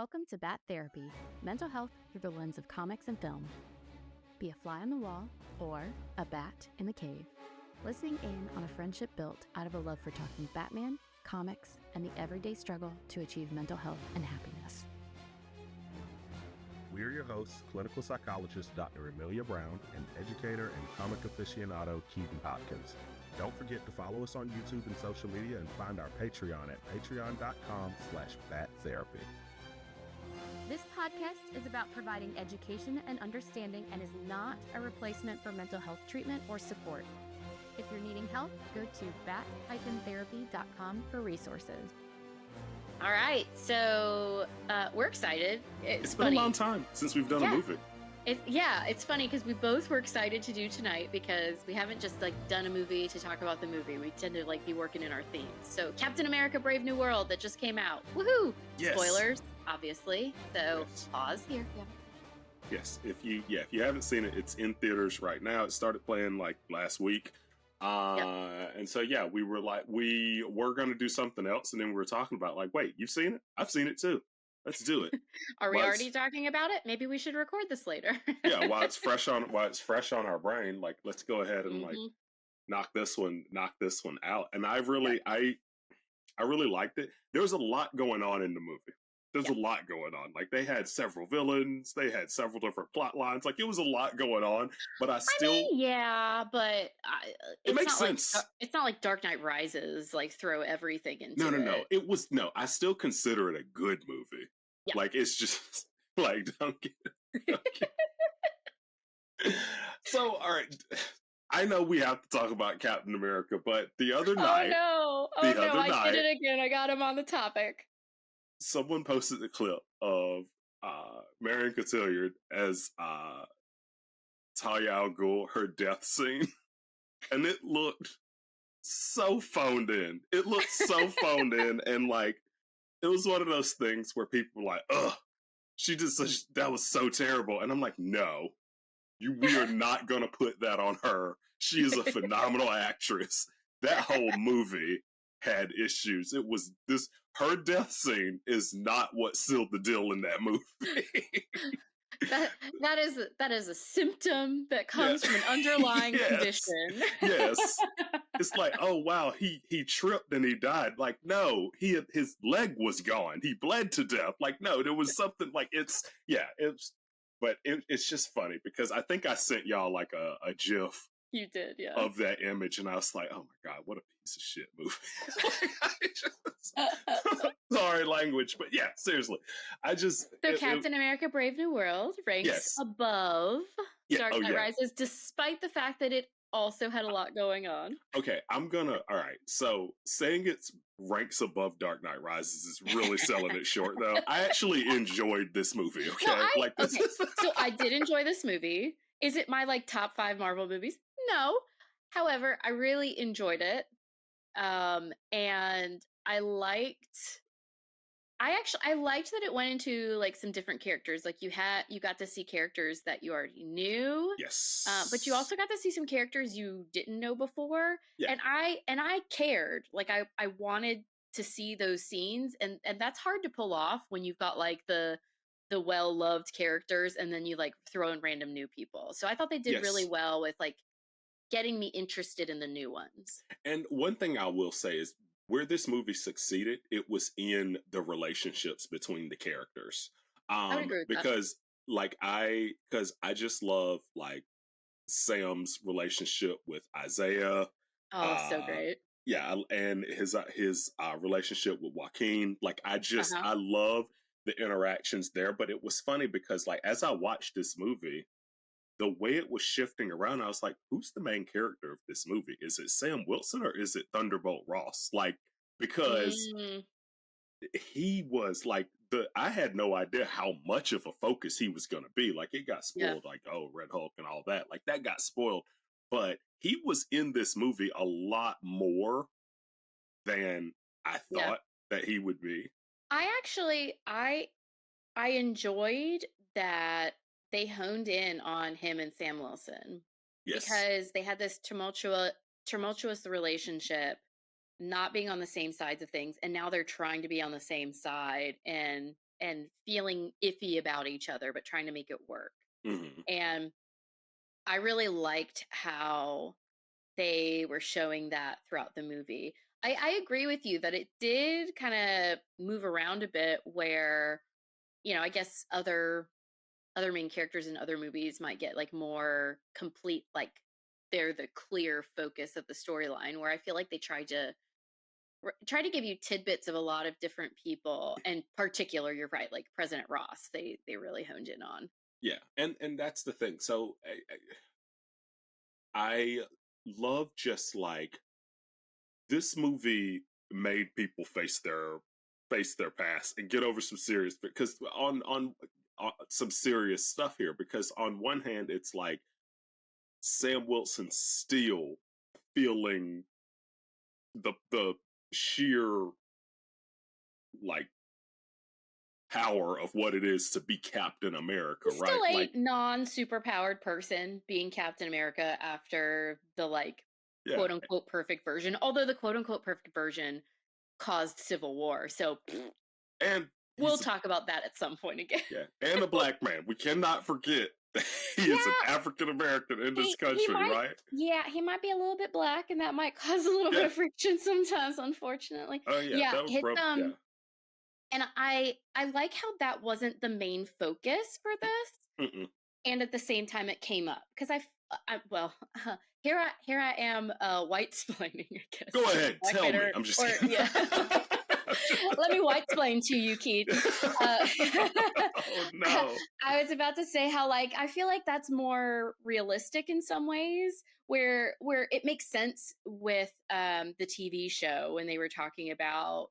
Welcome to Bat Therapy, mental health through the lens of comics and film. Be a fly on the wall or a bat in the cave, listening in on a friendship built out of a love for talking Batman, comics, and the everyday struggle to achieve mental health and happiness. We're your hosts, clinical psychologist Dr. Emilia Brown and educator and comic aficionado Keeden Hopkins. Don't forget to follow us on YouTube and social media and find our Patreon at patreon.com/battherapy. This podcast is about providing education and understanding and is not a replacement for mental health treatment or support. If you're needing help, go to bat-therapy.com for resources. All right, so we're excited. It's been a long time since we've done a movie. It's funny because we both were excited to do tonight because we haven't just done a movie to talk about the movie. We tend to be working in our themes. So Captain America: Brave New World that just came out. Woohoo! Yes. Spoilers, obviously. So pause here. Yeah. Yes, if you haven't seen it, it's in theaters right now. It started playing last week. And so we were going to do something else, and then we were talking about wait, you've seen it? I've seen it too. Let's do it. Are we already talking about it? Maybe we should record this later. Yeah, while it's fresh on our brain, let's go ahead and knock this one out. And I really liked it. There was a lot going on in the movie. There's a lot going on. They had several villains. They had several different plot lines. It was a lot going on. But it makes sense. It's not like Dark Knight Rises, throw everything into No. it. I still consider it a good movie. Yeah. It's just don't get it. So, all right. I know we have to talk about Captain America, but the other night. I did it again. I got him on the topic. Someone posted the clip of Marion Cotillard as Talia al Ghul, her death scene, and it looked so phoned in. It looked so phoned in, and it was one of those things where people were like, "Ugh, that was so terrible," and I'm like, "No, we are not gonna put that on her. She is a phenomenal actress. That whole movie had issues. It was her death scene is not what sealed the deal in that movie." that is a symptom that comes from an underlying condition. Yes. It's oh wow, he tripped and he died. No, his leg was gone. He bled to death. No, there was something it's just funny because I think I sent y'all a GIF. You did, yeah. Of that image, and I was like, "Oh my god, what a piece of shit movie!" Sorry, language, but yeah, seriously, Captain America: Brave New World ranks above Dark Knight Rises, despite the fact that it also had a lot going on. Okay, all right. So saying it ranks above Dark Knight Rises is really selling it short, though. I actually enjoyed this movie. Okay, So I did enjoy this movie. Is it my top 5 Marvel movies? No. However, I really enjoyed it. And I liked that it went into some different characters. You got to see characters that you already knew. Yes. But you also got to see some characters you didn't know before. Yeah. And I cared. I wanted to see those scenes, and that's hard to pull off when you've got the well-loved characters and then you throw in random new people. So I thought they did really well with getting me interested in the new ones. And one thing I will say is where this movie succeeded, it was in the relationships between the characters. I would agree with because I just love Sam's relationship with Isaiah. Oh, so great. Yeah, and his relationship with Joaquin. I love the interactions there, but it was funny because as I watched this movie, the way it was shifting around, I was like, who's the main character of this movie? Is it Sam Wilson or is it Thunderbolt Ross? Because he was I had no idea how much of a focus he was going to be. It got spoiled, Red Hulk and all that. That got spoiled, but he was in this movie a lot more than I thought that he would be. I enjoyed that they honed in on him and Sam Wilson. Yes. Because they had this tumultuous relationship, not being on the same sides of things, and now they're trying to be on the same side and and feeling iffy about each other, but trying to make it work. Mm-hmm. And I really liked how they were showing that throughout the movie. I agree with you that it did kind of move around a bit where, I guess other main characters in other movies might get like more complete, like they're the clear focus of the storyline, where I feel like they try to give you tidbits of a lot of different people. And particular, you're right, like President Ross, they really honed in on. Yeah, and that's the thing. So I love just like this movie made people face their past and get over some serious, because on some serious stuff here, because on one hand it's like Sam Wilson still feeling the sheer like power of what it is to be Captain America. He's right? Still a like non-superpowered person being Captain America after the quote unquote perfect version, although the quote unquote perfect version caused civil war. So and we'll talk about that at some point again. Yeah, and a black man. We cannot forget he is an African American in this country, right? Yeah, he might be a little bit black, and that might cause a little bit of friction sometimes, unfortunately. Oh yeah, that was rough. And I like how that wasn't the main focus for this. Mm-mm. And at the same time, it came up because here I am white-splaining, I guess. Go ahead, tell me. I'm just kidding. Yeah. Let me white-splain to you, Keith. Oh no. I was about to say how I feel like that's more realistic in some ways, where it makes sense with the TV show when they were talking about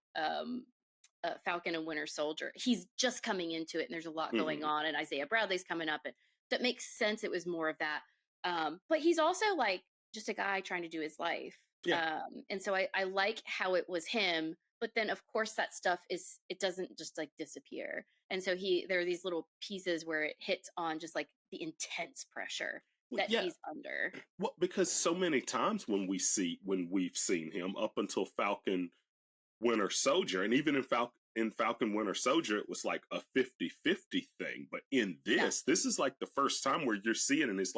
Falcon and Winter Soldier. He's just coming into it, and there's a lot going on, and Isaiah Bradley's coming up, and that makes sense. It was more of that. But he's also just a guy trying to do his life. Yeah. And so I like how it was him, but then of course that stuff it doesn't just disappear. And so there are these little pieces where it hits on just the intense pressure that he's under. Well, because so many times when we've seen him up until Falcon Winter Soldier, and even in Falcon Winter Soldier, it was like a 50-50 thing. But in this is the first time where you're seeing, and it's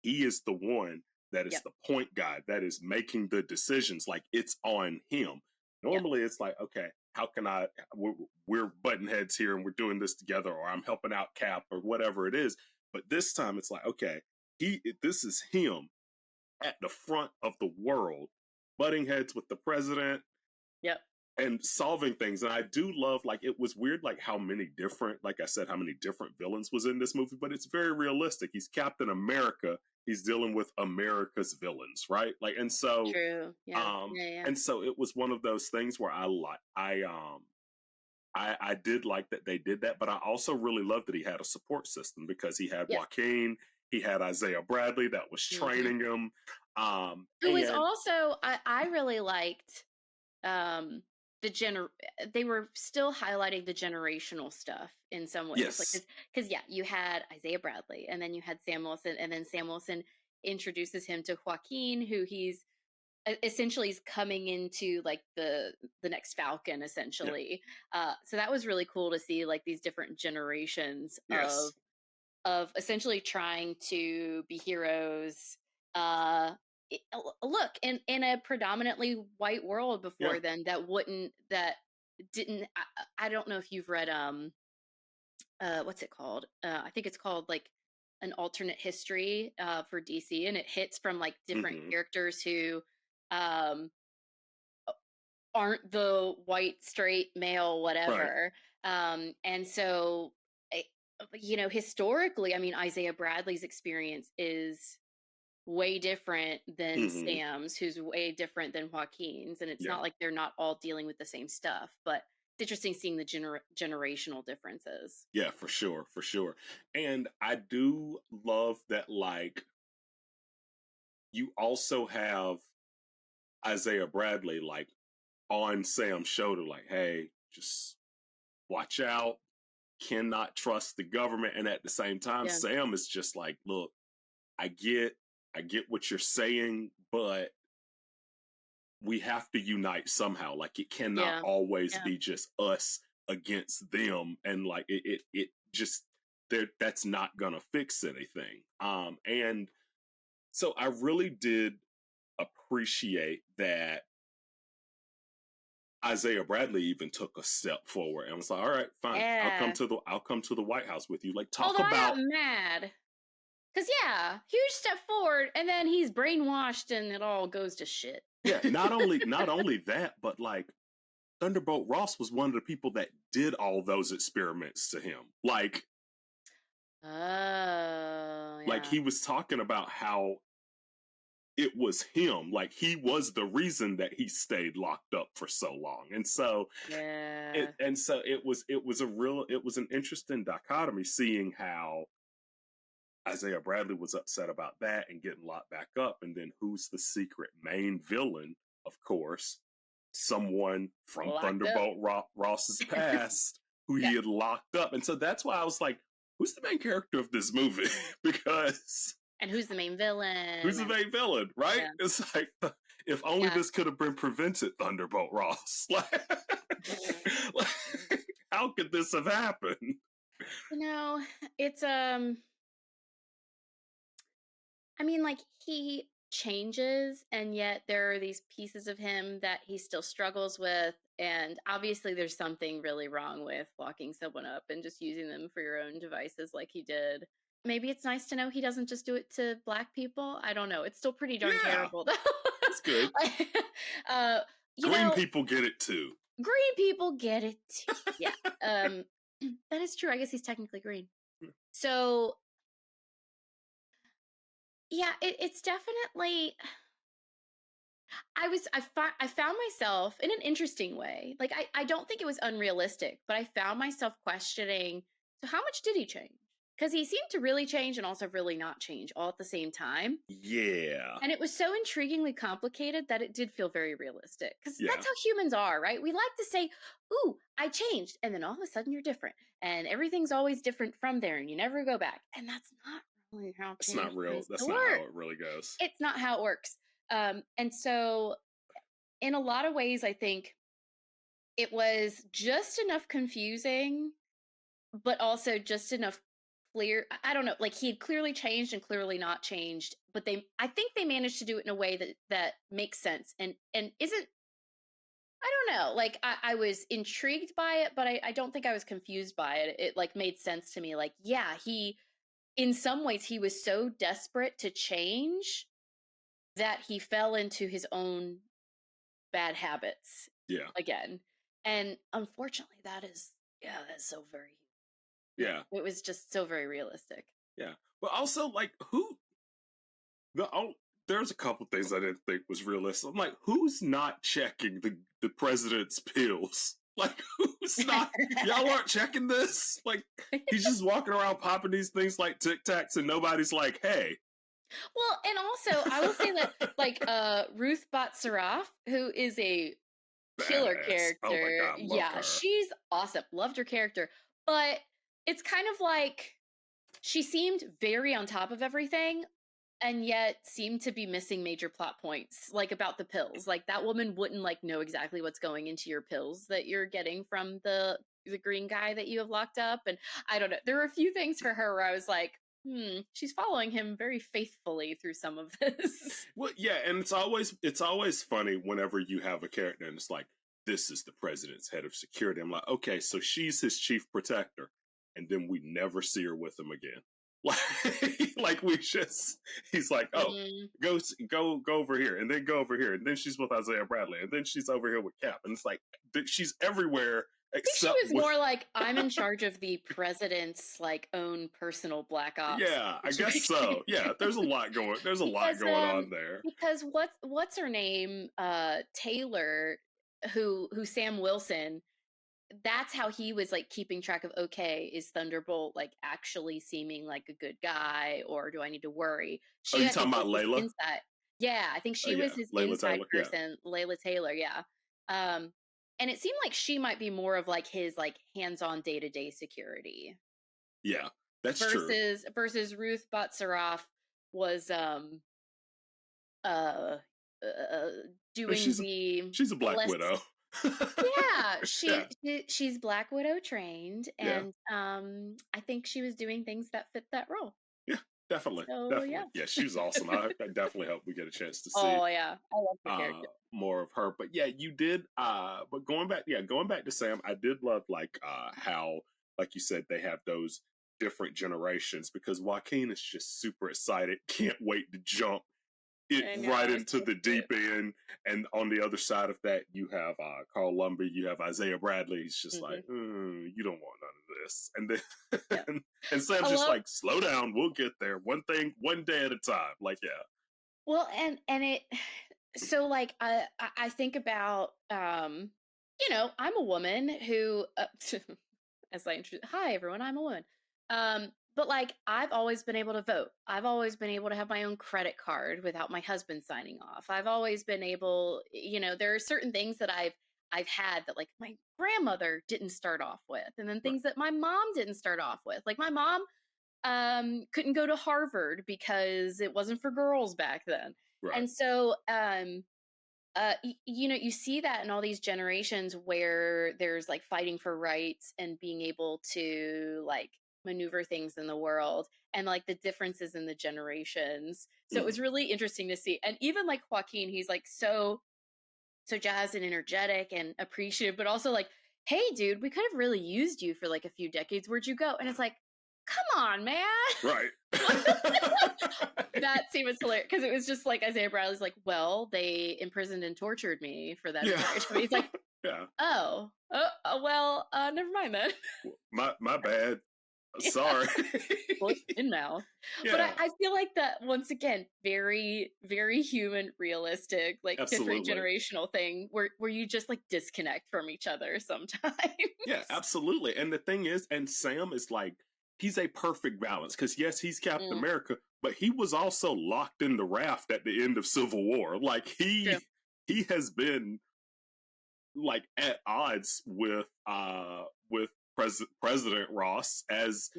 he is the one that is the point guy that is making the decisions. It's on him. Normally it's okay, how can we're button heads here and we're doing this together, or I'm helping out Cap or whatever it is. But this time it's okay, this is him at the front of the world, butting heads with the president. Yep. And solving things. And I do love, it was weird, how many different villains was in this movie, but it's very realistic. He's Captain America. He's dealing with America's villains, right? And so, true. Yeah. And so it was one of those things where I did like that they did that, but I also really loved that he had a support system, because he had Joaquin, he had Isaiah Bradley that was training him. Who was also, I really liked, they were still highlighting the generational stuff in some ways. Yes. Because you had Isaiah Bradley, and then you had Sam Wilson, and then Sam Wilson introduces him to Joaquin, who he's essentially is coming into the next Falcon, essentially. So that was really cool to see these different generations of essentially trying to be heroes. Look, in a predominantly white world before then, I don't know if you've read what's it called? I think it's called an alternate history for DC, and it hits from different characters who aren't the white straight male whatever. Right. And so historically, I mean, Isaiah Bradley's experience is way different than Sam's, who's way different than Joaquin's, and it's not like they're not all dealing with the same stuff, but it's interesting seeing the generational differences. Yeah, for sure. And I do love that you also have Isaiah Bradley on Sam's shoulder, hey, just watch out, cannot trust the government. And at the same time, Sam is just look, I get what you're saying, but we have to unite somehow. It cannot always be just us against them, and like it just that's not gonna fix anything. And so I really did appreciate that Isaiah Bradley even took a step forward and was like, all right, fine, I'll come to the White House with you. Like, talk Although about. I got mad. Because, yeah, huge step forward, and then he's brainwashed and it all goes to shit. Yeah, not only that, but like Thunderbolt Ross was one of the people that did all those experiments to him. Like, like he was talking about how it was him, like he was the reason that he stayed locked up for so long. And so it was an interesting dichotomy, seeing how Isaiah Bradley was upset about that and getting locked back up, and then who's the secret main villain? Of course, someone from Thunderbolt Ross's past who he had locked up. And so that's why I was like, who's the main character of this movie? Because and who's the main villain? Who's the main villain, right? Yeah. It's like, if only this could have been prevented, Thunderbolt Ross. Like, how could this have happened? You know, it's I mean, like, he changes, and yet there are these pieces of him that he still struggles with, and obviously there's something really wrong with locking someone up and just using them for your own devices like he did. Maybe it's nice to know he doesn't just do it to Black people. I don't know. It's still pretty darn terrible, though. That's good. Green people get it, too. Green people get it, too. Yeah. That is true. I guess he's technically green. So, yeah, it's definitely... I found myself in an interesting way. Like, I don't think it was unrealistic, but I found myself questioning, so how much did he change? Because he seemed to really change and also really not change all at the same time. Yeah. And it was so intriguingly complicated that it did feel very realistic. Because that's how humans are, right? We like to say, ooh, I changed. And then all of a sudden you're different. And everything's always different from there. And you never go back. And that's not really how it's not real. That's not how it really goes. It's not how it works. And so in a lot of ways, I think it was just enough confusing, but also just enough clear. I don't know, like he had clearly changed and clearly not changed, but I think they managed to do it in a way that makes sense and isn't, I don't know, like I was intrigued by it, but I don't think I was confused by it. It like made sense to me. Like, yeah, in some ways he was so desperate to change that he fell into his own bad habits again. And unfortunately that's so very it was just so very realistic. Yeah. But also, like, there's a couple things I didn't think was realistic. I'm like, who's not checking the president's pills? Like, who's not? Y'all aren't checking this? Like, he's just walking around popping these things like Tic Tacs and nobody's like, hey. Well, and also, I will say that, like, Ruth Bat-Saraf, who is a killer character. Oh my God, love her. She's awesome. Loved her character. But it's kind of like she seemed very on top of everything and yet seemed to be missing major plot points, like about the pills. Like that woman wouldn't like know exactly what's going into your pills that you're getting from the green guy that you have locked up. And I don't know. There were a few things for her where I was like, she's following him very faithfully through some of this. Well, yeah, and it's always funny whenever you have a character and it's like, this is the president's head of security. I'm like, okay, so she's his chief protector. And then we never see her with him again. Like he's like, oh, go over here, and then go over here, and then she's with Isaiah Bradley, and then she's over here with Cap, and it's like she's everywhere. Except she was more like, I'm in charge of the president's like own personal black ops. Yeah, I guess so. Yeah, there's a lot going on there. Because what's her name? Taylor, who Sam Wilson. That's how he was like keeping track of, okay, is Thunderbolt like actually seeming like a good guy, or do I need to worry? Are you talking about Layla? Yeah, I think she was his Layla inside Taylor, person, Layla Taylor, yeah. And it seemed like she might be more of like his like hands-on day-to-day security. Yeah, that's true. Versus Ruth Bat-Saraf was doing she's a Black Widow. Yeah, Yeah. she's Black Widow trained, Yeah. and I think she was doing things that fit that role. Yeah. Definitely. So Definitely. yeah. Yeah, she was awesome. I definitely hope we get a chance to see Oh yeah, I love her character. more of her. But yeah, you did but going back to Sam, I did love like how, like you said, they have those different generations, because Joaquin is just super excited, can't wait to jump it I know, right it's into so the cute. deep end. And on the other side of that, you have Carl Lumbly, you have Isaiah Bradley. He's just like, you don't want none of this. And then Yeah. and Sam's I just love like, slow down, we'll get there. One thing, one day at a time. Like, yeah. well, and it so like I think about I'm a woman who as I introduce, hi everyone, I'm a woman. But like I've always been able to vote. I've always been able to have my own credit card without my husband signing off. I've always been able, there are certain things that I've had that like my grandmother didn't start off with, and then Right. things that my mom didn't start off with. Like my mom couldn't go to Harvard because it wasn't for girls back then. Right. And so you see that in all these generations where there's like fighting for rights and being able to like maneuver things in the world, and like the differences in the generations. So it was really interesting to see. And even like Joaquin, he's like so jazzed and energetic and appreciative, but also like, hey dude, we could have really used you for like a few decades. Where'd you go? And it's like, come on, man. Right. That scene was hilarious because it was just like Isaiah Bradley's like, well, they imprisoned and tortured me for that entire time. He's like, yeah. Well, never mind then. My bad. Sorry. In mouth. Yeah. But I feel like that once again, very, very human, realistic, like Absolutely. different generational thing where you just like disconnect from each other sometimes. Yeah, absolutely. And the thing is, and Sam is like, he's a perfect balance, because yes, he's Captain America, but he was also locked in the raft at the end of Civil War. Like he has been like at odds with President Ross as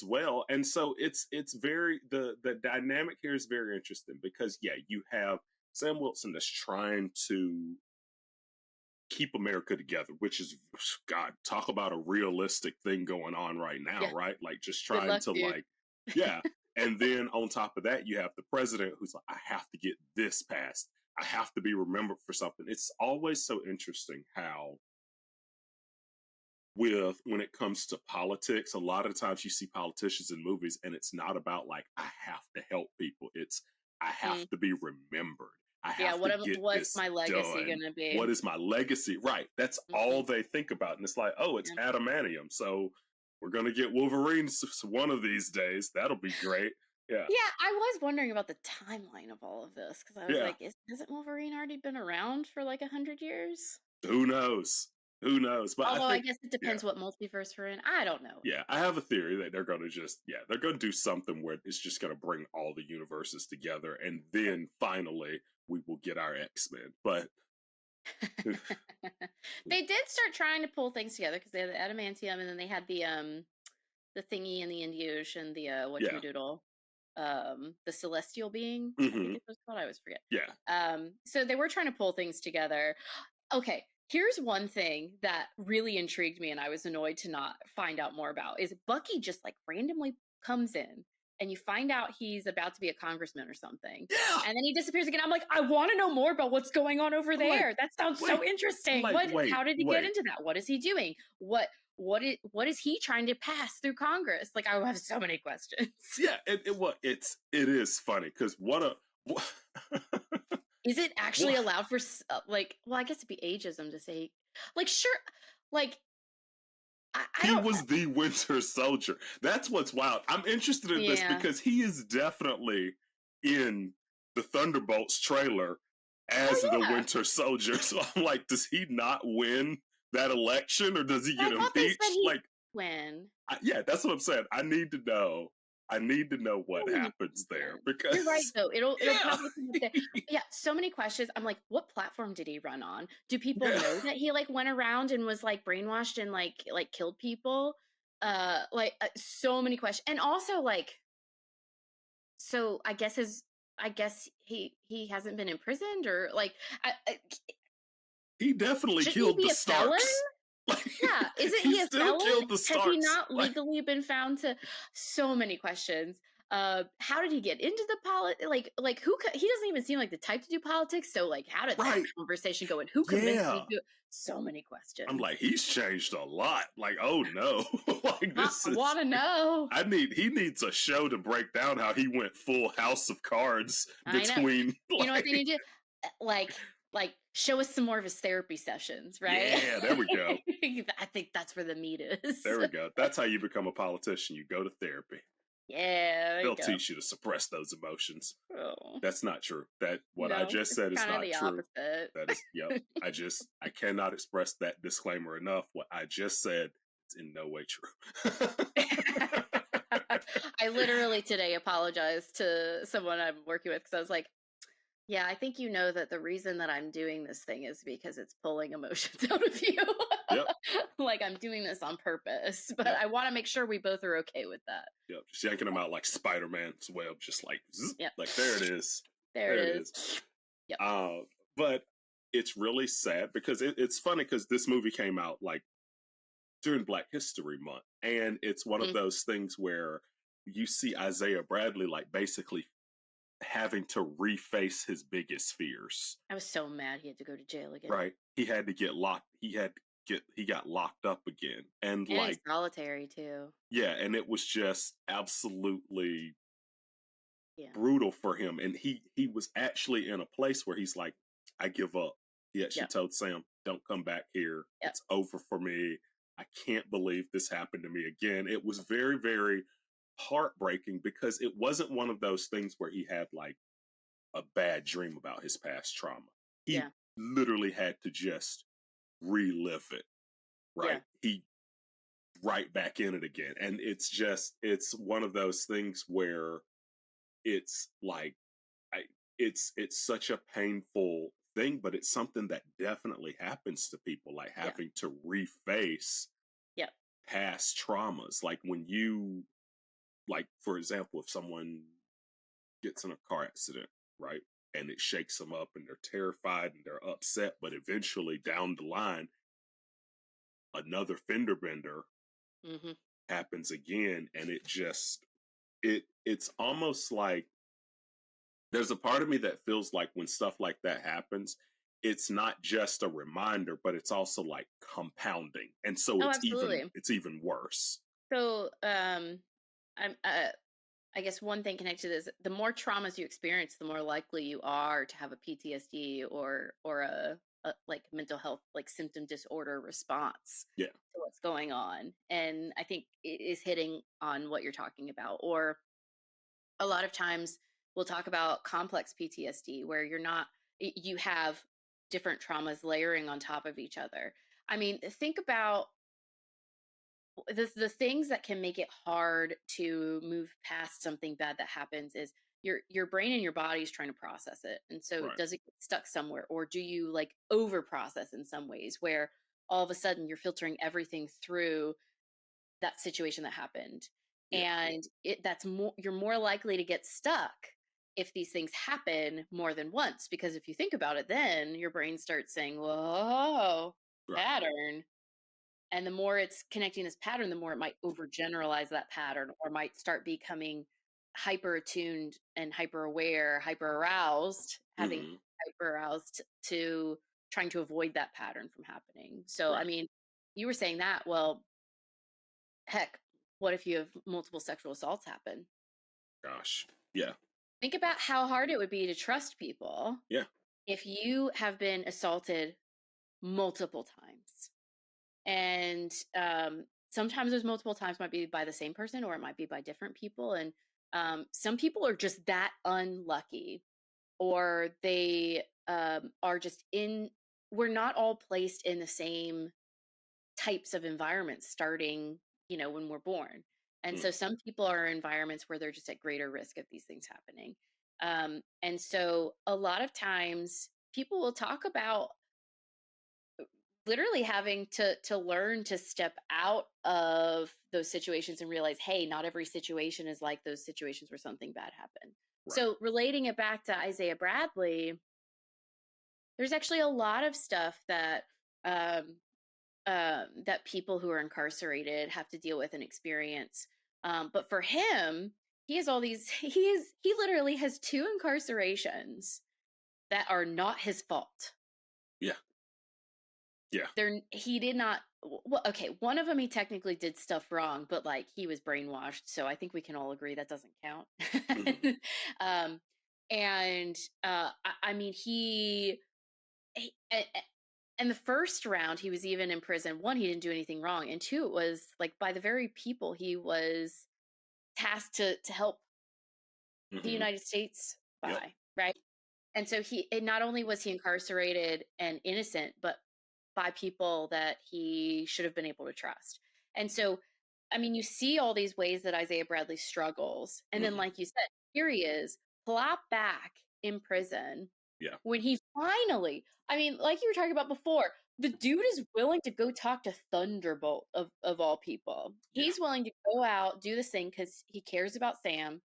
well. And so it's very, the dynamic here is very interesting, because yeah, you have Sam Wilson that's trying to keep America together, which is, God, talk about a realistic thing going on right now, right? Like just trying to dude. like, yeah. And then on top of that, you have the president who's like, I have to get this passed. I have to be remembered for something. It's always so interesting how when it comes to politics, a lot of times you see politicians in movies and it's not about like, I have to help people. It's, I have to be remembered. I have to get what's my legacy going to be? What is my legacy? Right. That's all they think about. And it's like, oh, it's adamantium. So we're going to get Wolverine one of these days. That'll be great. Yeah. Yeah, I was wondering about the timeline of all of this, because I was like, hasn't Wolverine already been around for like 100 years? Who knows? Who knows? But although I guess it depends what multiverse we're in. I don't know. Yeah, I have a theory that they're going to they're going to do something where it's just going to bring all the universes together, and then finally we will get our X-Men. But they did start trying to pull things together, because they had the adamantium, and then they had the thingy in the Indian Ocean, the whatchamacallit, the celestial being. I think it was called. I always forget. Yeah. So they were trying to pull things together. Okay, here's one thing that really intrigued me and I was annoyed to not find out more about, is Bucky just like randomly comes in and you find out he's about to be a congressman or something. Yeah. And then he disappears again. I'm like, I want to know more about what's going on over there. That sounds so interesting. How did he get into that? What is he doing? What is he trying to pass through Congress? Like, I have so many questions. Yeah, it is funny, because is it actually allowed for like? Well, I guess it'd be ageism to say, like, sure, like he was the Winter Soldier. That's what's wild. I'm interested in this because he is definitely in the Thunderbolts trailer as the Winter Soldier. So I'm like, does he not win that election, or does he get impeached? Like, win? Yeah, that's what I'm saying. I need to know. What happens there, because you're right though. It'll probably come up there. Yeah, so many questions. I'm like, what platform did he run on? Do people know that he like went around and was like brainwashed and like killed people? So many questions. And also like, so I guess he hasn't been imprisoned, or like he definitely Shouldn't killed he be the a felon? Starks. Like, Yeah, isn't he he a still felon? killed the Has he Starks. not Like, legally been found to? So many questions. How did he get into the like who? He doesn't even seem like the type to do politics. So like, how did that right. conversation go? And who convinced him Yeah. to do it? So many questions. I'm like, he's changed a lot. Like, oh no. Like, this I is. want to know. He needs a show to break down how he went full House of Cards between. Like, you know what they need to do? Like show us some more of his therapy sessions, right? Yeah, there we go. I think that's where the meat is. There we go. That's how you become a politician. You go to therapy. Yeah, they'll teach you to suppress those emotions. Oh. That's not true. What I just said is not true. Opposite. That is, yep. I cannot express that disclaimer enough. What I just said is in no way true. I literally today apologized to someone I'm working with because I was like, yeah, I think you know that the reason that I'm doing this thing is because it's pulling emotions out of you. Yep. Like I'm doing this on purpose, but I want to make sure we both are okay with that. Yep. Just yanking them out like Spider-Man's web, just like, zzz, yep. Like there it is. There it is. Yep. But it's really sad because it's funny because this movie came out like during Black History Month, and it's one of those things where you see Isaiah Bradley like basically having to reface his biggest fears. I was so mad he had to go to jail again. Right. He had to get locked. He got locked up again. And like he's solitary too. Yeah, and it was just absolutely brutal for him. And he was actually in a place where he's like, I give up. He actually told Sam, don't come back here. It's over for me. I can't believe this happened to me again. It was very, very heartbreaking because it wasn't one of those things where he had like a bad dream about his past trauma. He literally had to just relive it, right? He right back in it again. And it's one of those things where it's like, it's such a painful thing, but it's something that definitely happens to people, like having to reface past traumas. Like when you, like, for example, if someone gets in a car accident, right? And it shakes them up and they're terrified and they're upset, but eventually down the line, another fender bender happens again. And it just, it's almost like there's a part of me that feels like when stuff like that happens, it's not just a reminder, but it's also like compounding. And so it's even worse. So, I guess one thing connected to this, the more traumas you experience, the more likely you are to have a PTSD or a like mental health, like symptom disorder response to what's going on. And I think it is hitting on what you're talking about. Or a lot of times we'll talk about complex PTSD where you have different traumas layering on top of each other. I mean, think about the things that can make it hard to move past something bad that happens is your brain and your body is trying to process it. And so does it get stuck somewhere, or do you like over process in some ways where all of a sudden you're filtering everything through that situation that happened? And you're more likely to get stuck if these things happen more than once, because if you think about it, then your brain starts saying, whoa, pattern. And the more it's connecting this pattern, the more it might overgeneralize that pattern, or might start becoming hyper attuned and hyper aware, hyper aroused, having hyper aroused to trying to avoid that pattern from happening. So, I mean, you were saying that, well, heck, what if you have multiple sexual assaults happen? Gosh. Yeah. Think about how hard it would be to trust people. Yeah. If you have been assaulted multiple times. And sometimes those multiple times might be by the same person, or it might be by different people. And some people are just that unlucky, or they are just we're not all placed in the same types of environments starting, when we're born. And so some people are in environments where they're just at greater risk of these things happening. And so a lot of times people will talk about literally having to learn to step out of those situations and realize, hey, not every situation is like those situations where something bad happened. So relating it back to Isaiah Bradley, there's actually a lot of stuff that that people who are incarcerated have to deal with and experience. But for him, he has all these. He literally has 2 incarcerations that are not his fault. Yeah. Yeah. He did not. Well, okay, one of them he technically did stuff wrong, but like he was brainwashed, so I think we can all agree that doesn't count. Mhm. And I mean, he and the first round he was even in prison. 1, he didn't do anything wrong, and 2, it was like by the very people he was tasked to help the Mhm. United States by, Yep. right? And so not only was he incarcerated and innocent, but by people that he should have been able to trust. And so, I mean, you see all these ways that Isaiah Bradley struggles. And then, Mhm. like you said, here he is, plop back in prison Yeah. when he finally, I mean, like you were talking about before, the dude is willing to go talk to Thunderbolt of all people. Yeah. He's willing to go out, do this thing because he cares about Sam.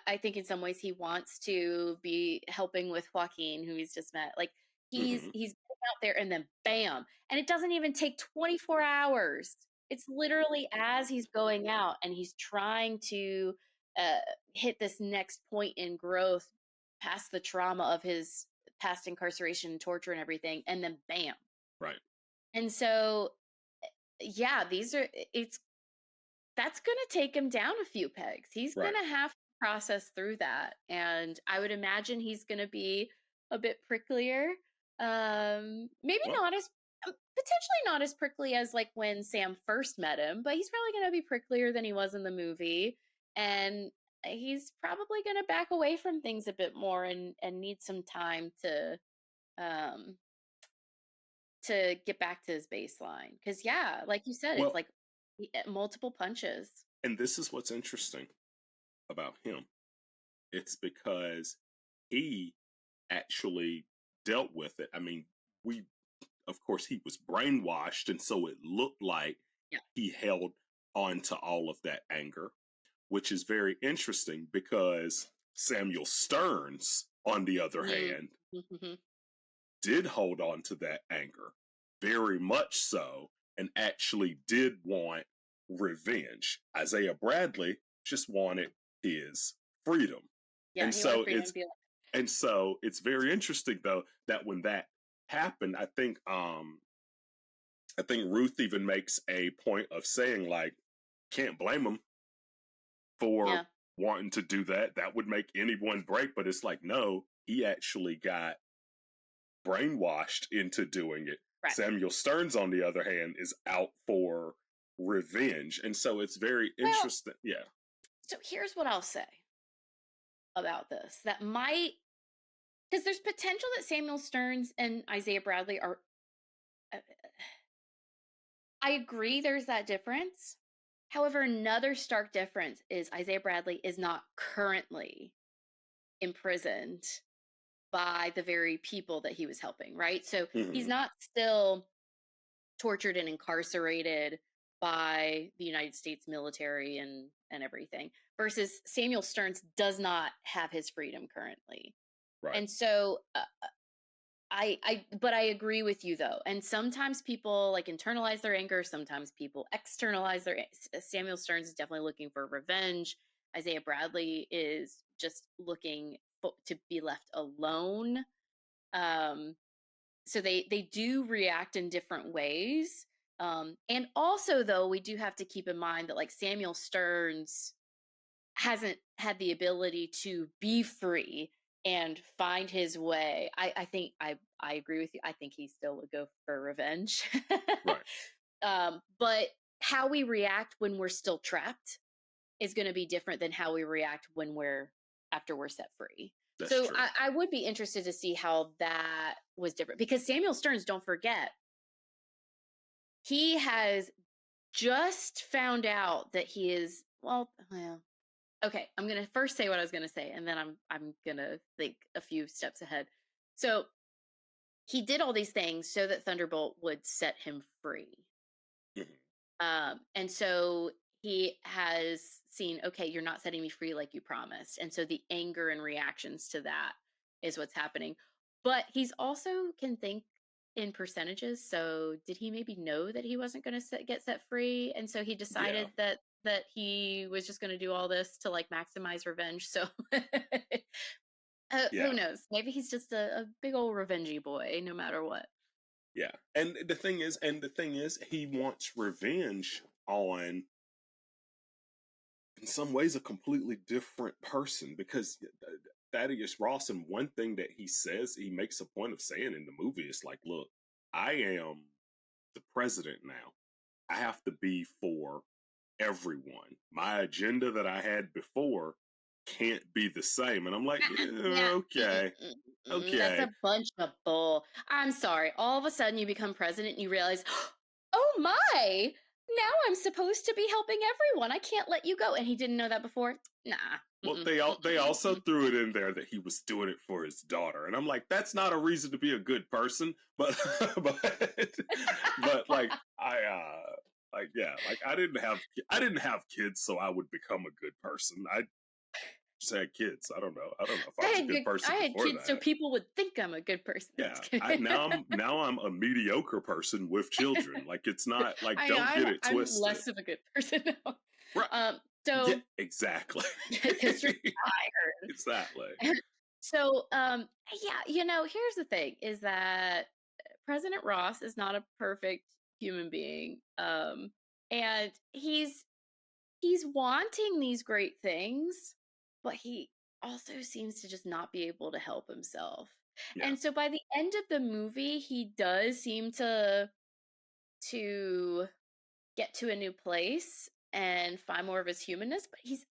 I think in some ways he wants to be helping with Joaquin, who he's just met. Like Mhm. he's getting out there and then bam. And it doesn't even take 24 hours. It's literally as he's going out and he's trying to uh, hit this next point in growth past the trauma of his past incarceration, torture, and everything. And then bam. Right. And so, yeah, it's that's going to take him down a few pegs. He's Right. going to have to process through that. And I would imagine he's going to be a bit pricklier. Maybe Well, not as, potentially not as prickly as like when Sam first met him, but he's probably going to be pricklier than he was in the movie. And he's probably going to back away from things a bit more and need some time um, to get back to his baseline. Cause yeah, like you said, it's well, like multiple punches. and this is what's interesting about him. It's because he actually dealt with it. I mean, of course, he was brainwashed, and so it looked like Yeah. he held on to all of that anger, which is very interesting because Samuel Stearns, on the other hand, Mm-hmm. did hold on to that anger very much so and actually did want revenge. Isaiah Bradley just wanted his freedom. Yeah, And he wanted so freedom to be like, it's very interesting though that when that happened, I think Ruth even makes a point of saying like, can't blame him for yeah, wanting to do that. That would make anyone break, but it's like, no, he actually got brainwashed into doing it. right. Samuel Stearns, on the other hand, is out for revenge. And so it's very interesting. Yeah. So here's what I'll say about this. That might, because there's potential that Samuel Stearns and Isaiah Bradley are, I agree there's that difference. However, another stark difference is Isaiah Bradley is not currently imprisoned by the very people that he was helping, right? So he's Mhm. not still tortured and incarcerated by the United States military and everything, versus Samuel Stearns does not have his freedom currently. Right. And so but I agree with you though. And sometimes people like internalize their anger, sometimes people externalize Samuel Stearns is definitely looking for revenge. Isaiah Bradley is just looking to be left alone. So they do react in different ways. And also though, we do have to keep in mind that like Samuel Stearns hasn't had the ability to be free and find his way. I think I agree with you. I think he still would go for revenge. Right. But how we react when we're still trapped is going to be different than how we react when after we're set free. That's So true. I would be interested to see how that was different, because Samuel Stearns, don't forget, he has just found out that he is, well, okay, I'm going to first say what I was going to say, and then I'm going to think a few steps ahead. So he did all these things so that Thunderbolt would set him free. And so he has seen, okay, you're not setting me free like you promised. And so the anger and reactions to that is what's happening. But he's also can think in percentages. So did he maybe know that he wasn't going to get set free, and so he decided that he was just going to do all this to like maximize revenge? So who knows? Maybe he's just a big old revengey boy, no matter what. Yeah, and the thing is, he wants revenge on, in some ways, a completely different person, because Thaddeus Ross, and one thing that he makes a point of saying in the movie is like, look, I am the president now. I have to be for everyone. My agenda that I had before can't be the same. And I'm like, okay. That's a bunch of bull. I'm sorry. All of a sudden you become president and you realize, oh my, now I'm supposed to be helping everyone. I can't let you go. And he didn't know that before. Nah. Well, they also threw it in there that he was doing it for his daughter, and I'm like, that's not a reason to be a good person. But but like I didn't have kids, so I would become a good person. I just had kids. I don't know if I was a good person. I had kids, so people would think I'm a good person. Yeah, now I'm a mediocre person with children. Like, it's not like, don't get it twisted. I'm less of a good person now. Right. So yeah, exactly. Because you're tired. Exactly. So here's the thing: is that President Ross is not a perfect human being, and he's wanting these great things, but he also seems to just not be able to help himself. Yeah. And so by the end of the movie, he does seem to get to a new place and find more of his humanness, but he's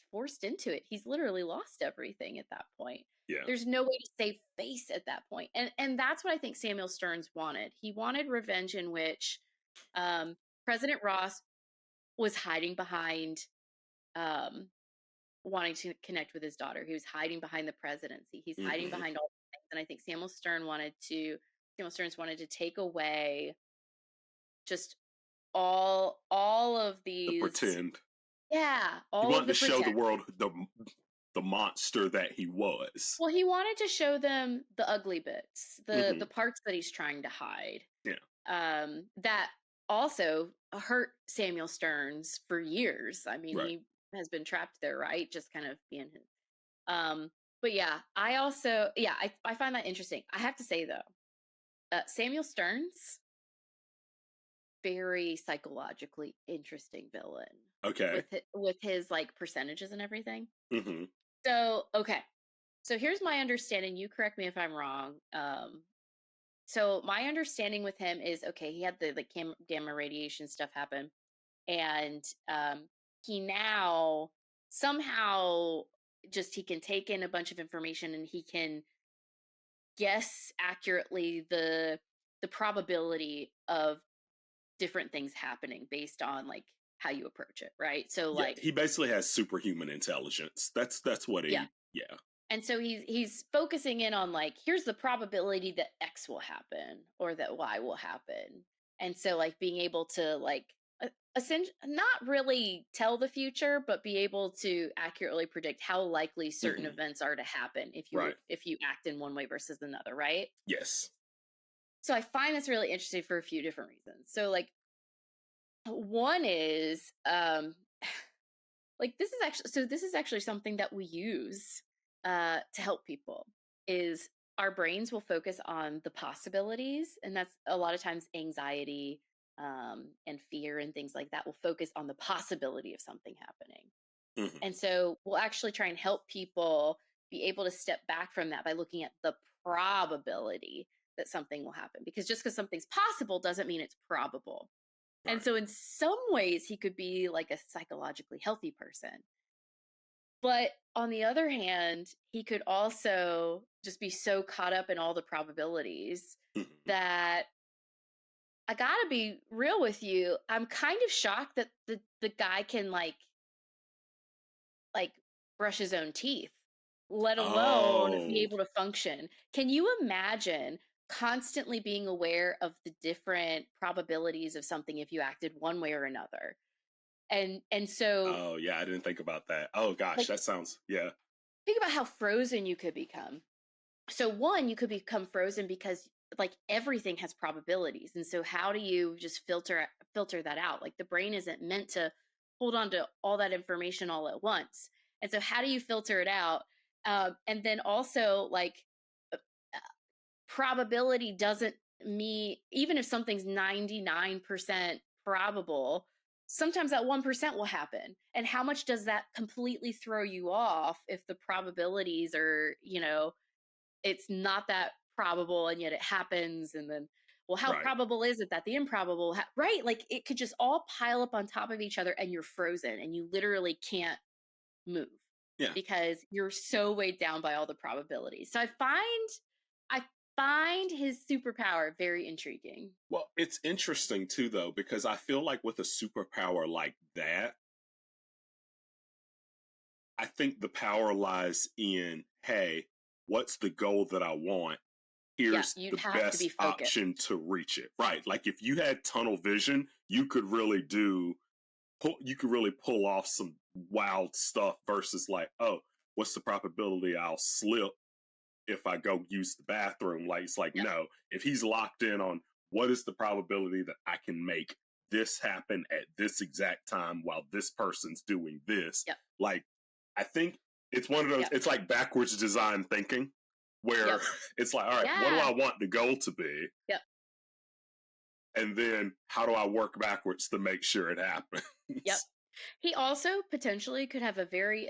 forced into it. He's literally lost everything at that point. Yeah. There's no way to save face at that point. And that's what I think Samuel Stearns wanted. He wanted revenge in which President Ross was hiding behind wanting to connect with his daughter. He was hiding behind the presidency. He's hiding behind all the things. And I think Samuel Stearns wanted to take away just all of these, the pretend. Yeah, all he wanted to show the world the monster that he was. Well, he wanted to show them the ugly bits, the parts that he's trying to hide. Yeah. That also hurt Samuel Stearns for years. I mean, he has been trapped there, right? Just kind of being his. But yeah, I find that interesting. I have to say though, Samuel Stearns, very psychologically interesting villain. Okay. With his like percentages and everything. Mm-hmm. So here's my understanding. You correct me if I'm wrong. So my understanding with him is, okay, he had the gamma radiation stuff happen, and he now somehow he can take in a bunch of information and he can guess accurately the probability of different things happening based on like how you approach it, right? So like he basically has superhuman intelligence. That's what he yeah. And so he's focusing in on like, here's the probability that X will happen or that Y will happen. And so like being able to like essentially not really tell the future, but be able to accurately predict how likely certain events are to happen if you act in one way versus another, right? Yes. So I find this really interesting for a few different reasons. So like one is like this is actually something that we use to help people. Is our brains will focus on the possibilities, and that's a lot of times anxiety and fear and things like that will focus on the possibility of something happening. And so we'll actually try and help people be able to step back from that by looking at the probability that something will happen, because just because something's possible doesn't mean it's probable. Right. And so in some ways he could be like a psychologically healthy person. But on the other hand, he could also just be so caught up in all the probabilities that I gotta be real with you. I'm kind of shocked that the guy can like brush his own teeth, let alone be able to function. Can you imagine constantly being aware of the different probabilities of something if you acted one way or another? And so I didn't think about that. Oh gosh, like, that sounds think about how frozen you could become. So one, you could become frozen because like everything has probabilities. And so how do you just filter that out? Like the brain isn't meant to hold on to all that information all at once. And so how do you filter it out? And then also like uh, probability doesn't mean, even if something's 99% probable, sometimes that 1% will happen. And how much does that completely throw you off if the probabilities are, it's not that probable and yet it happens? And then, well, how Right. probable is it that the improbable right, like it could just all pile up on top of each other and you're frozen and you literally can't move Yeah. because you're so weighed down by all the probabilities. So I find his superpower very intriguing. Well, it's interesting too, though, because I feel like with a superpower like that, I think the power lies in, hey, what's the goal that I want? Yeah, Here's you'd the have to be best focused. option to reach it. Right. Like if you had tunnel vision, you could really pull off some wild stuff versus like, oh, what's the probability I'll slip if I go use the bathroom? Like, it's like, Yep. no, if he's locked in on what is the probability that I can make this happen at this exact time while this person's doing this, Yep. like, I think it's one of those, Yep. it's like backwards design thinking where Yep. it's like, all right, what do Yeah. I want the goal to be? Yep. And then how do I work backwards to make sure it happens? Yep. He also potentially could have a very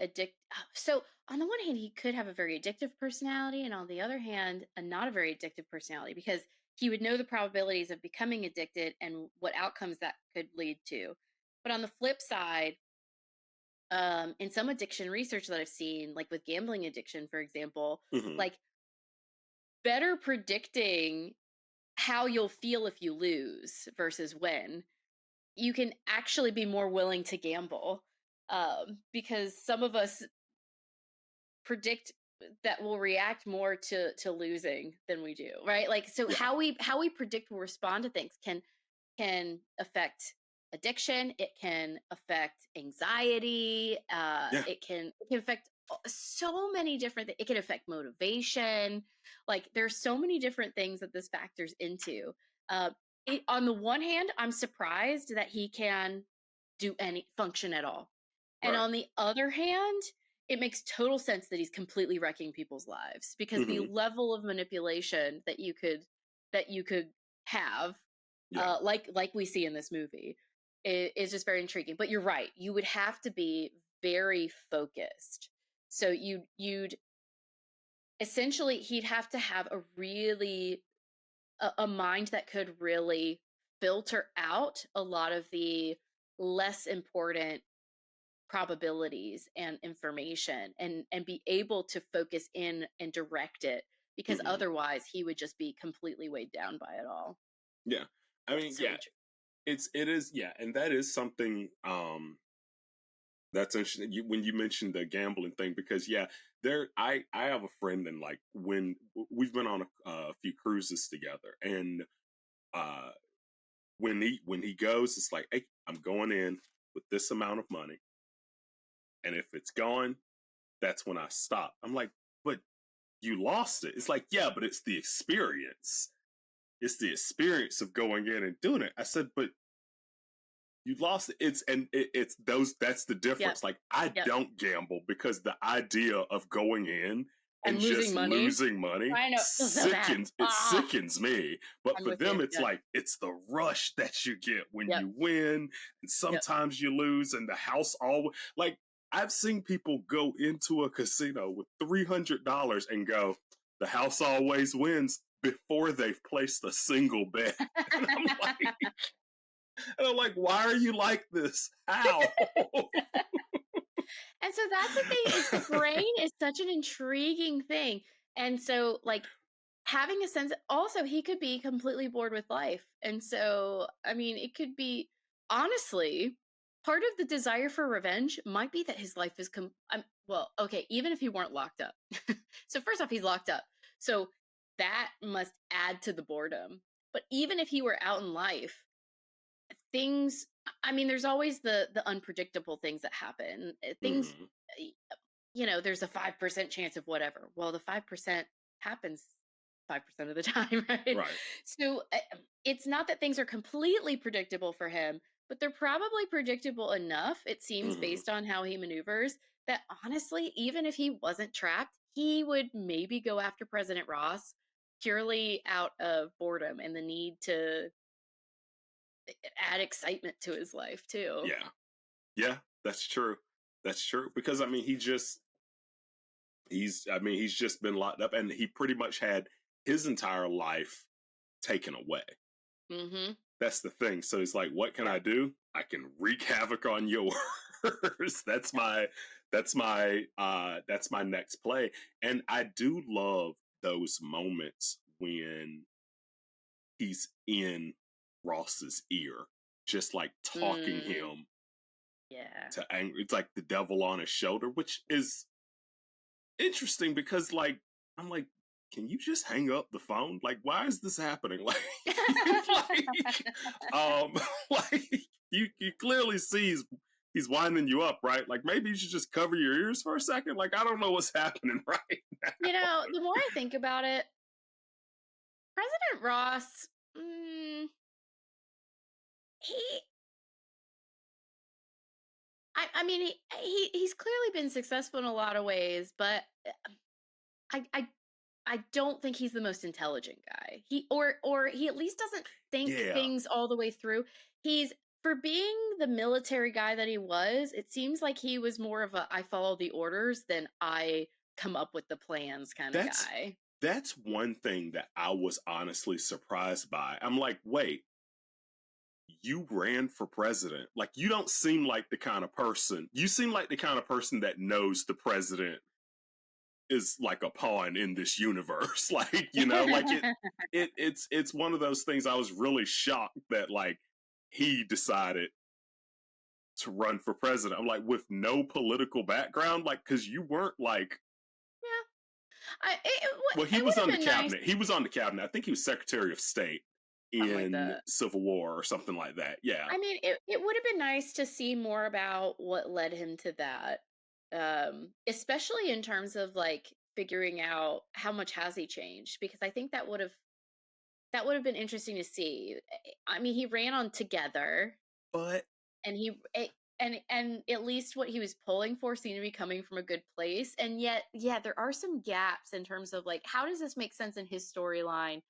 so on the one hand, he could have a very addictive personality, and on the other hand, a not a very addictive personality, because he would know the probabilities of becoming addicted and what outcomes that could lead to. But on the flip side, in some addiction research that I've seen, like with gambling addiction, for example, Mhm. like better predicting how you'll feel if you lose versus win, you can actually be more willing to gamble, because some of us predict that we'll react more to losing than we do, right? Like, so Yeah. how we predict we'll respond to things can affect addiction. It can affect anxiety. Yeah. It can affect so many different things. It can affect motivation. Like there's so many different things that this factors into. Uh, on the one hand, I'm surprised that he can do any function at all, and Right. on the other hand, it makes total sense that he's completely wrecking people's lives, because the Mhm. level of manipulation that you could have, Yeah. like we see in this movie, is just very intriguing. But you're right; you would have to be very focused. So you'd essentially, he'd have to have a mind that could really filter out a lot of the less important probabilities and information, and be able to focus in and direct it, because Mhm. otherwise he would just be completely weighed down by it all. Yeah. I mean, So yeah, it is, yeah, and that is something that's interesting. When you mentioned the gambling thing, because yeah, I have a friend, and like when we've been on a few cruises together, and uh when he goes, it's like, hey, I'm going in with this amount of money, and if it's gone, that's when I stop. I'm like, but you lost it. It's like, yeah, but it's the experience. It's the experience of going in and doing it. I said, but you lost it. It's those, that's the yep, difference. Like, I yep. don't gamble because the idea of going in and And just losing money I know, so bad. sickens me. But I'm for with you. them, it's Yep, like, it's the rush that you get when yep, you win, and yep. sometimes you lose, and the house always, like, I've seen people go into a casino with $300 and go, the house always wins, before they've placed a single bet. And I'm like, why are you like this? How? And so that's the thing, is the brain is such an intriguing thing. And so like having a sense, also he could be completely bored with life. And so I mean, it could be, honestly, part of the desire for revenge might be that his life is well, okay, even if he weren't locked up. So first off, he's locked up. So that must add to the boredom. But even if he were out in life, things, I mean, there's always the unpredictable things that happen. Things, Mhm. there's a 5% chance of whatever. Well, the 5% happens 5% of the time, right? Right. So it's not that things are completely predictable for him, but they're probably predictable enough, it seems, based on how he maneuvers, that honestly, even if he wasn't trapped, he would maybe go after President Ross purely out of boredom and the need to add excitement to his life too. Yeah. Yeah, that's true. That's true. Because I mean, he's just been locked up, and he pretty much had his entire life taken away. Mm-hmm. That's the thing. So it's like, what can I do? I can wreak havoc on yours. That's my next play. And I do love those moments when he's in Ross's ear, just like talking him to anger. It's like the devil on his shoulder, which is interesting because like I'm like, can you just hang up the phone? Like, why is this happening? Like, like you clearly see he's winding you up, right? Like maybe you should just cover your ears for a second. Like, I don't know what's happening right now. You know, the more I think about it, President Ross, he's clearly been successful in a lot of ways, but I don't think he's the most intelligent guy. He at least doesn't think things all the way through. For being the military guy that he was, it seems like he was more of a I follow the orders than I come up with the plans kind of guy. That's one thing that I was honestly surprised by. I'm like, wait, you ran for president. Like, you don't seem like the kind of person. You seem like the kind of person that knows the president is like a pawn in this universe. Like, you know, like it's one of those things. I was really shocked that like he decided to run for president. I'm like, with no political background, like, because you weren't like. Well, he was on the cabinet. Nice. He was on the cabinet. I think he was Secretary of State in Civil War or something like that. Yeah. I mean, it would have been nice to see more about what led him to that. Especially in terms of like figuring out how much has he changed, because I think that would have been interesting to see. I mean, he ran on Together, but and at least what he was pulling for seemed to be coming from a good place. And yet, yeah, there are some gaps in terms of like, how does this make sense in his storyline?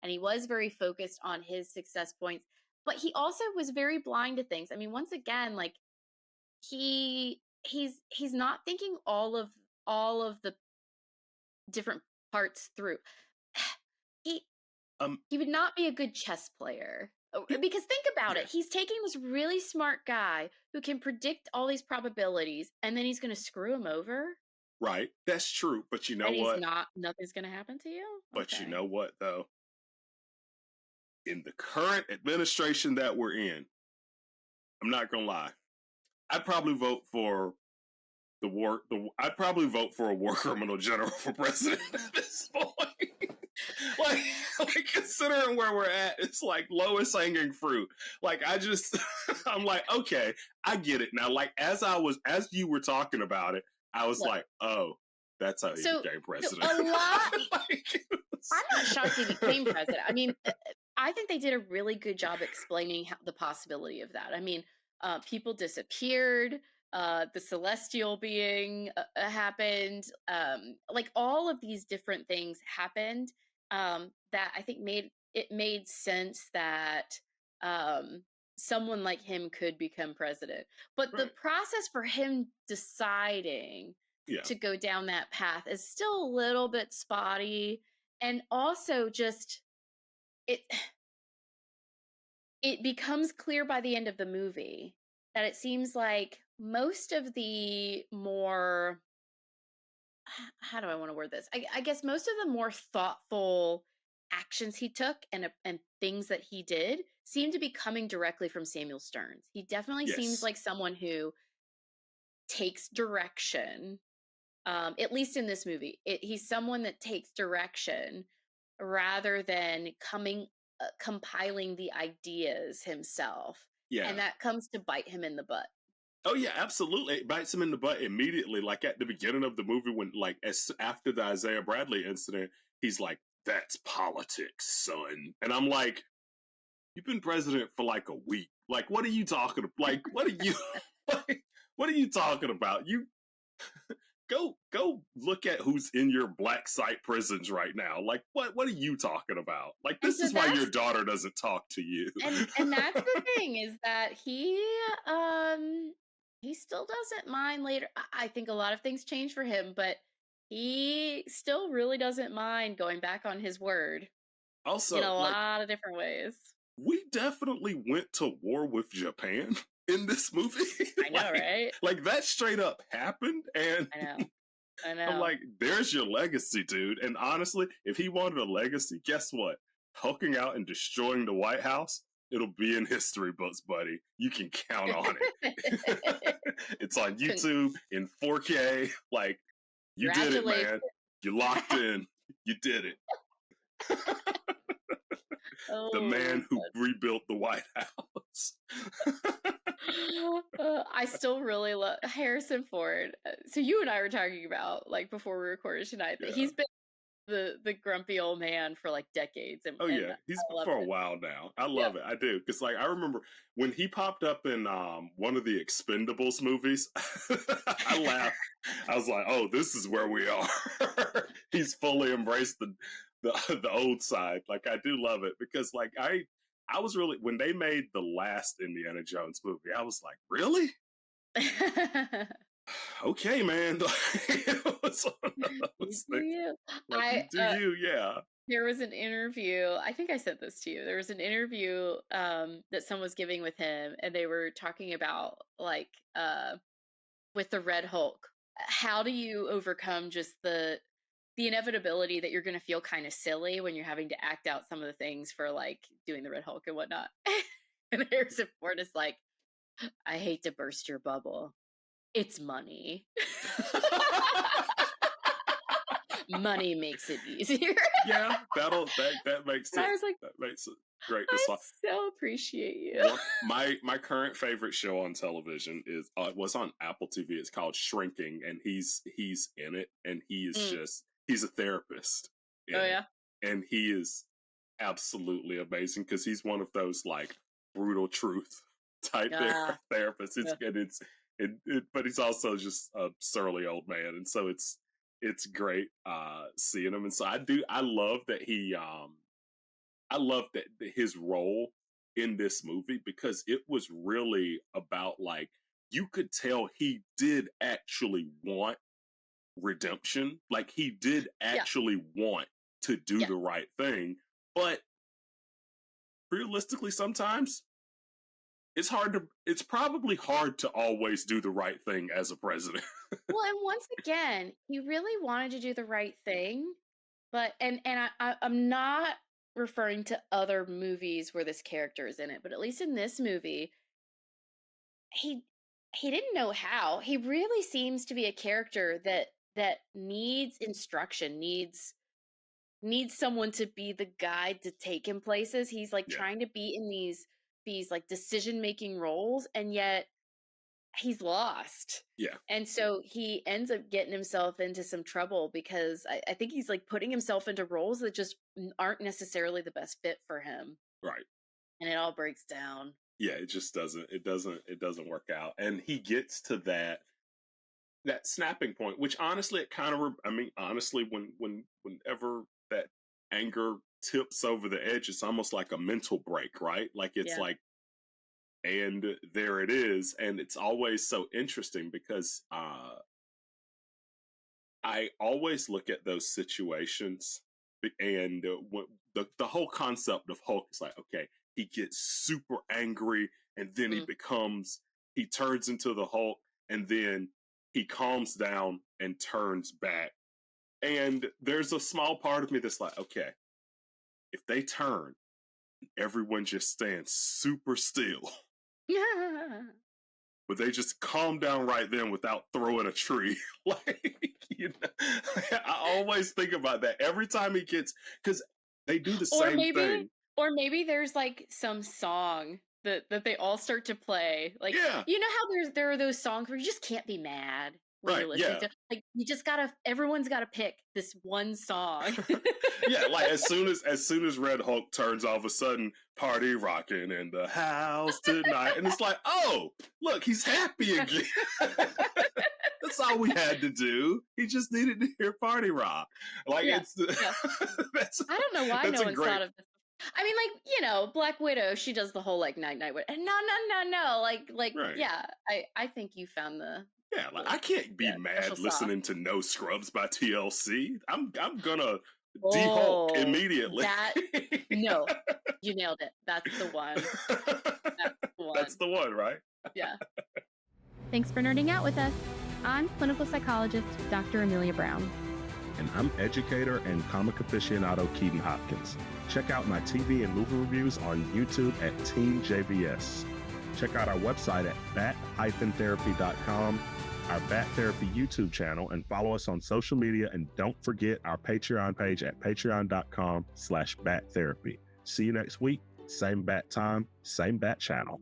And he was very focused on his success points, but he also was very blind to things. I mean, once again, like he's not thinking all of the different parts through. He would not be a good chess player. Because think about it. He's taking this really smart guy who can predict all these probabilities, and then he's going to screw him over. Right. That's true. But you know what? Nothing's going to happen to you. But you know what, though? In the current administration that we're in, I'm not going to lie. I'd probably vote for I'd probably vote for a war criminal general for president at this point. like considering where we're at, it's like lowest hanging fruit. Like I'm like, okay, I get it now. Like as you were talking about it, I was like, oh, that's how he became president. So I'm not shocked he became president. I mean, I think they did a really good job explaining the possibility of that. I mean, people disappeared. The celestial being happened. Like all of these different things happened that I think made sense that someone like him could become president. But the process for him deciding to go down that path is still a little bit spotty. And also just it becomes clear by the end of the movie that it seems like most of the more, how do I want to word this? I guess most of the more thoughtful actions he took and things that he did seem to be coming directly from Samuel Stearns. He definitely seems like someone who takes direction, at least in this movie. He's someone that takes direction rather than compiling the ideas himself. Yeah. And that comes to bite him in the butt. Oh yeah, absolutely. It bites him in the butt immediately. Like at the beginning of the movie, when like after the Isaiah Bradley incident, he's like, "That's politics, son," and I'm like, "You've been president for like a week. Like, what are you talking about? Like, what are you, like, what are you talking about? You go look at who's in your black site prisons right now. Like, what are you talking about? Like, And this so is why your daughter doesn't talk to you." and that's the thing, is that he still doesn't mind later. I think a lot of things change for him, but he still really doesn't mind going back on his word in Also, a like, lot of different ways. we definitely went to war with Japan in this movie. I know, right? Like that straight up happened, and I know. I'm like, there's your legacy, dude. And honestly, if he wanted a legacy, guess what? Hulking out and destroying the White House, it'll be in history books, buddy. You can count on it. It's on YouTube in 4K. Like, you did it, man. You locked in. You did it. The man who rebuilt the White House. I still really love Harrison Ford. So you and I were talking about, like, before we recorded tonight, that he's been the grumpy old man for like decades. And, He's for a while now. I love it. I do. Because like I remember when he popped up in one of the Expendables movies, I laughed. I was like, oh, this is where we are. He's fully embraced the old side. Like I do love it, because like I was really, when they made the last Indiana Jones movie, I was like, really? Okay, man. It was one of those things. Like, yeah. There was an interview, I think I sent this to you. There was an interview that someone was giving with him, and they were talking about, like, with the Red Hulk, how do you overcome just the inevitability that you're going to feel kind of silly when you're having to act out some of the things for, like, doing the Red Hulk and whatnot. And Harrison Ford is like, I hate to burst your bubble. It's money. Money makes it easier. Yeah, that makes it. I was like, that makes it great. I so appreciate you. Well, my current favorite show on television is was on Apple TV. It's called Shrinking, and he's in it, and he is he's a therapist. Oh yeah, and he is absolutely amazing, because he's one of those like brutal truth type therapists. But he's also just a surly old man, and so it's great seeing him. And so I love that his role in this movie, because it was really about, like, you could tell he did actually want redemption. Like, he did actually want to do the right thing, but realistically sometimes it's probably hard to always do the right thing as a president. Well, and once again, he really wanted to do the right thing, but I'm not referring to other movies where this character is in it, but at least in this movie, he didn't know how. He really seems to be a character that needs instruction, needs someone to be the guide to take him places. He's like trying to be in these like decision-making roles, and yet he's lost. Yeah. And so he ends up getting himself into some trouble, because I think he's like putting himself into roles that just aren't necessarily the best fit for him. Right. And it all breaks down. Yeah, it just doesn't work out. And he gets to that snapping point, which honestly, it kind of, honestly, whenever that anger tips over the edge, it's almost like a mental break, right? Like it's like, and there it is. And it's always so interesting, because I always look at those situations, and the whole concept of Hulk is like, okay, he gets super angry, and then he turns into the Hulk, and then he calms down and turns back. And there's a small part of me that's like, okay, if they turn, everyone just stands super still. But they just calm down right then without throwing a tree. Like, I always think about that every time he gets, because they do the same thing. Or maybe there's like some song that they all start to play. Like, you know how there are those songs where you just can't be mad when you're listening to, like, you just everyone's gotta pick this one song. Yeah, like as soon as Red Hulk turns, all of a sudden party rocking in the house tonight, and it's like, oh, look, he's happy again. That's all we had to do. He just needed to hear party rock. Like it's I don't know why no one's thought of this. I mean, like, you know, Black Widow, she does the whole like night and no, like yeah, I think you found the like I can't be mad listening to No Scrubs by TLC. I'm gonna de-Hulk immediately. No, you nailed it. That's the one. That's the one, right? Yeah. Thanks for nerding out with us. I'm clinical psychologist Dr. Emilia Brown. And I'm educator and comic aficionado Keeden Hopkins. Check out my TV and movie reviews on YouTube at Team JVS. Check out our website at bat-therapy.com, our Bat Therapy YouTube channel, and follow us on social media. And don't forget our Patreon page at patreon.com/battherapy. See you next week. Same bat time, same bat channel.